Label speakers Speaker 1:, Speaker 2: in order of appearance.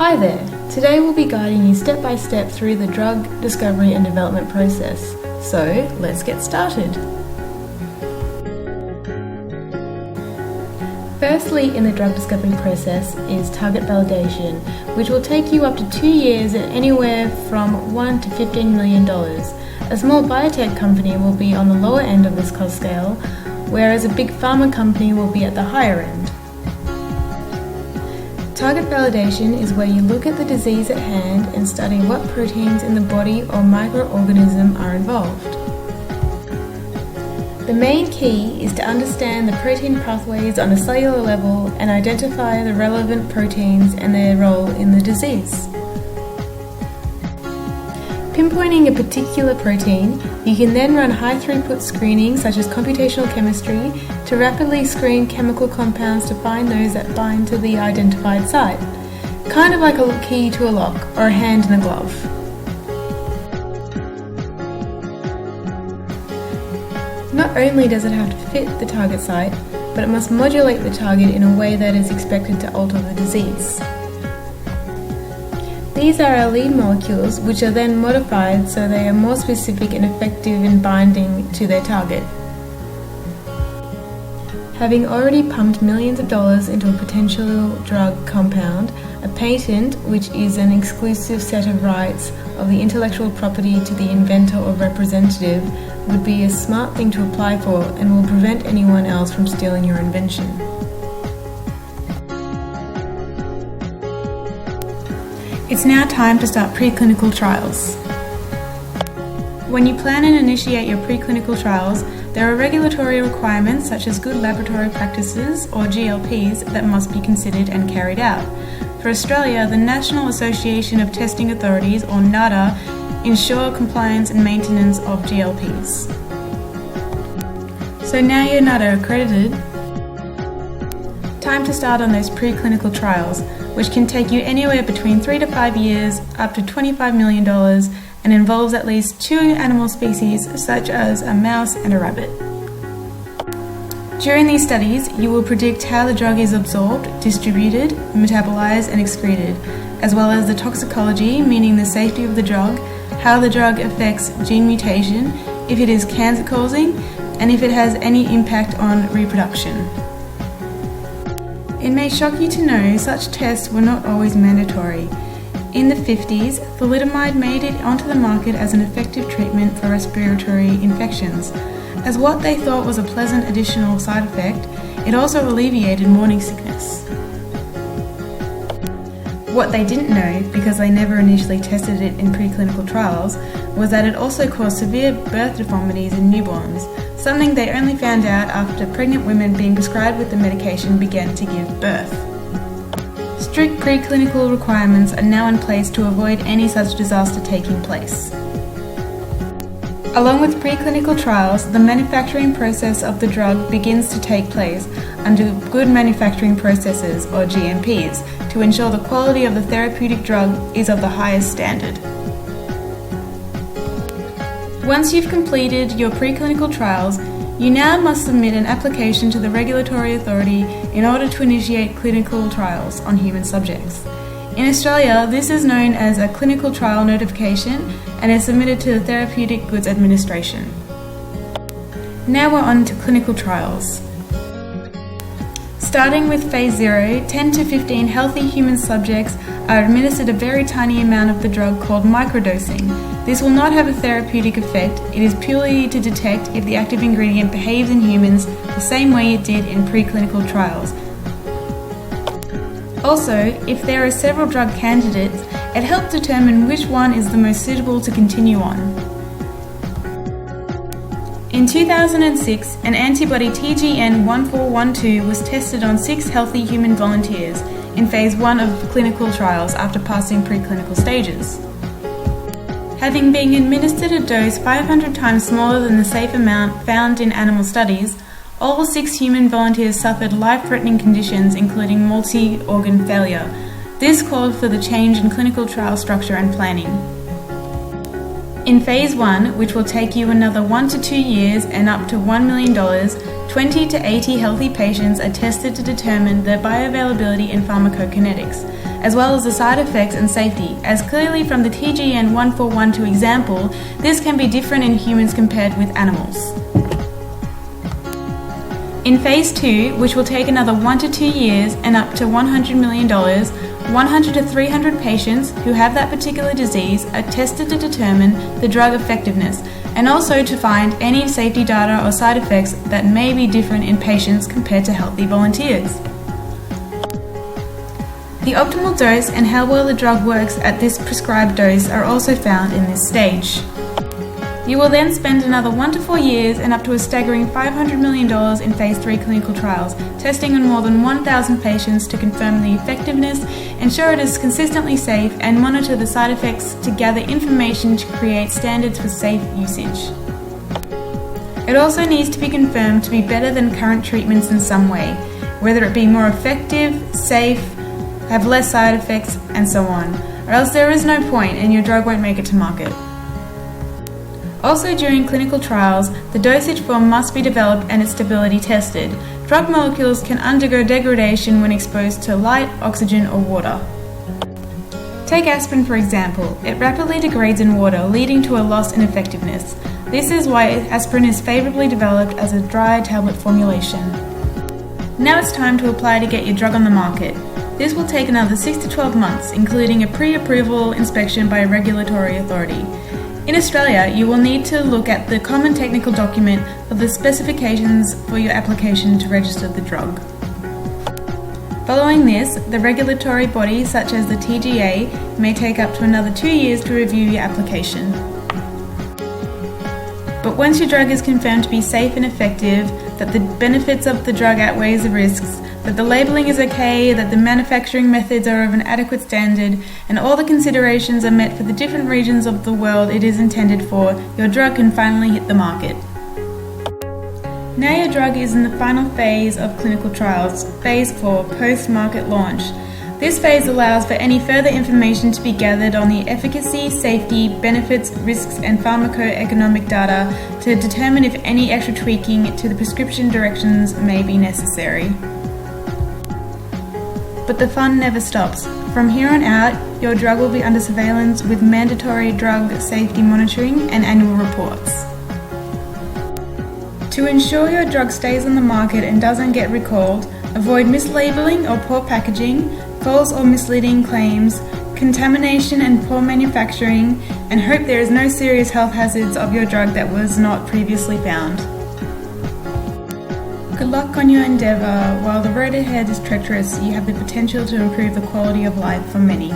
Speaker 1: Hi there! Today we'll be guiding you step by step through the drug discovery and development process. So, let's get started. Firstly, in the drug discovery process is target validation, which will take you up to 2 years and anywhere from $1 to $15 million. A small biotech company will be on the lower end of this cost scale, whereas a big pharma company will be at the higher end. Target validation is where you look at the disease at hand and study what proteins in the body or microorganism are involved. The main key is to understand the protein pathways on a cellular level and identify the relevant proteins and their role in the disease. Pinpointing a particular protein, you can then run high-throughput screening such as computational chemistry to rapidly screen chemical compounds to find those that bind to the identified site, kind of like a key to a lock or a hand in a glove. Not only does it have to fit the target site, but it must modulate the target in a way that is expected to alter the disease. These are our lead molecules, which are then modified so they are more specific and effective in binding to their target. Having already pumped millions of dollars into a potential drug compound, a patent, which is an exclusive set of rights of the intellectual property to the inventor or representative, would be a smart thing to apply for and will prevent anyone else from stealing your invention. It's now time to start preclinical trials. When you plan and initiate your preclinical trials, there are regulatory requirements such as good laboratory practices or GLPs that must be considered and carried out. For Australia, the National Association of Testing Authorities, or NATA, ensure compliance and maintenance of GLPs. So now you're NATA accredited, time to start on those preclinical trials, which can take you anywhere between 3 to 5 years, up to $25 million, and involves at least 2 animal species such as a mouse and a rabbit. During these studies, you will predict how the drug is absorbed, distributed, metabolized, and excreted, as well as the toxicology, meaning the safety of the drug, how the drug affects gene mutation, if it is cancer-causing, and if it has any impact on reproduction. It may shock you to know such tests were not always mandatory. In the 50s, thalidomide made it onto the market as an effective treatment for respiratory infections. As what they thought was a pleasant additional side effect, it also alleviated morning sickness. What they didn't know, because they never initially tested it in preclinical trials, was that it also caused severe birth deformities in newborns, something they only found out after pregnant women being prescribed with the medication began to give birth. Strict preclinical requirements are now in place to avoid any such disaster taking place. Along with preclinical trials, the manufacturing process of the drug begins to take place under good manufacturing processes, or GMPs, to ensure the quality of the therapeutic drug is of the highest standard. Once you've completed your preclinical trials, you now must submit an application to the regulatory authority in order to initiate clinical trials on human subjects. In Australia, this is known as a clinical trial notification and is submitted to the Therapeutic Goods Administration. Now we're on to clinical trials. Starting with Phase 0, 10 to 15 healthy human subjects are administered a very tiny amount of the drug called microdosing. This will not have a therapeutic effect, it is purely to detect if the active ingredient behaves in humans the same way it did in preclinical trials. Also, if there are several drug candidates, it helps determine which one is the most suitable to continue on. In 2006, an antibody TGN-1412 was tested on 6 healthy human volunteers in Phase 1 of clinical trials after passing preclinical stages. Having been administered a dose 500 times smaller than the safe amount found in animal studies, all 6 human volunteers suffered life-threatening conditions including multi-organ failure. This called for the change in clinical trial structure and planning. In Phase 1, which will take you another 1 to 2 years and up to $1 million, 20 to 80 healthy patients are tested to determine their bioavailability and pharmacokinetics. as well as the side effects and safety, as clearly from the TGN 1412 example, this can be different in humans compared with animals. In Phase 2, which will take another 1 to 2 years and up to $100 million, 100 to 300 patients who have that particular disease are tested to determine the drug effectiveness and also to find any safety data or side effects that may be different in patients compared to healthy volunteers. The optimal dose and how well the drug works at this prescribed dose are also found in this stage. You will then spend another 1 to 4 years and up to a staggering $500 million in Phase 3 clinical trials, testing on more than 1,000 patients to confirm the effectiveness, ensure it is consistently safe, and monitor the side effects to gather information to create standards for safe usage. It also needs to be confirmed to be better than current treatments in some way, whether it be more effective, safe, have less side effects, and so on, or else there is no point and your drug won't make it to market. Also during clinical trials, the dosage form must be developed and its stability tested. Drug molecules can undergo degradation when exposed to light, oxygen, or water. Take aspirin for example. It rapidly degrades in water, leading to a loss in effectiveness. This is why aspirin is favourably developed as a dry tablet formulation. Now it's time to apply to get your drug on the market. This will take another 6 to 12 months, including a pre-approval inspection by a regulatory authority. In Australia, you will need to look at the common technical document of the specifications for your application to register the drug. Following this, the regulatory bodies such as the TGA may take up to another 2 years to review your application. But once your drug is confirmed to be safe and effective, that the benefits of the drug outweighs the risks, that the labelling is okay, that the manufacturing methods are of an adequate standard, and all the considerations are met for the different regions of the world it is intended for, your drug can finally hit the market. Now your drug is in the final phase of clinical trials, Phase 4, post-market launch. This phase allows for any further information to be gathered on the efficacy, safety, benefits, risks, and pharmacoeconomic data to determine if any extra tweaking to the prescription directions may be necessary. But the fun never stops. From here on out, your drug will be under surveillance with mandatory drug safety monitoring and annual reports. To ensure your drug stays on the market and doesn't get recalled, avoid mislabeling or poor packaging, false or misleading claims, contamination and poor manufacturing, and hope there is no serious health hazards of your drug that was not previously found. Good luck on your endeavour. While the road ahead is treacherous, you have the potential to improve the quality of life for many.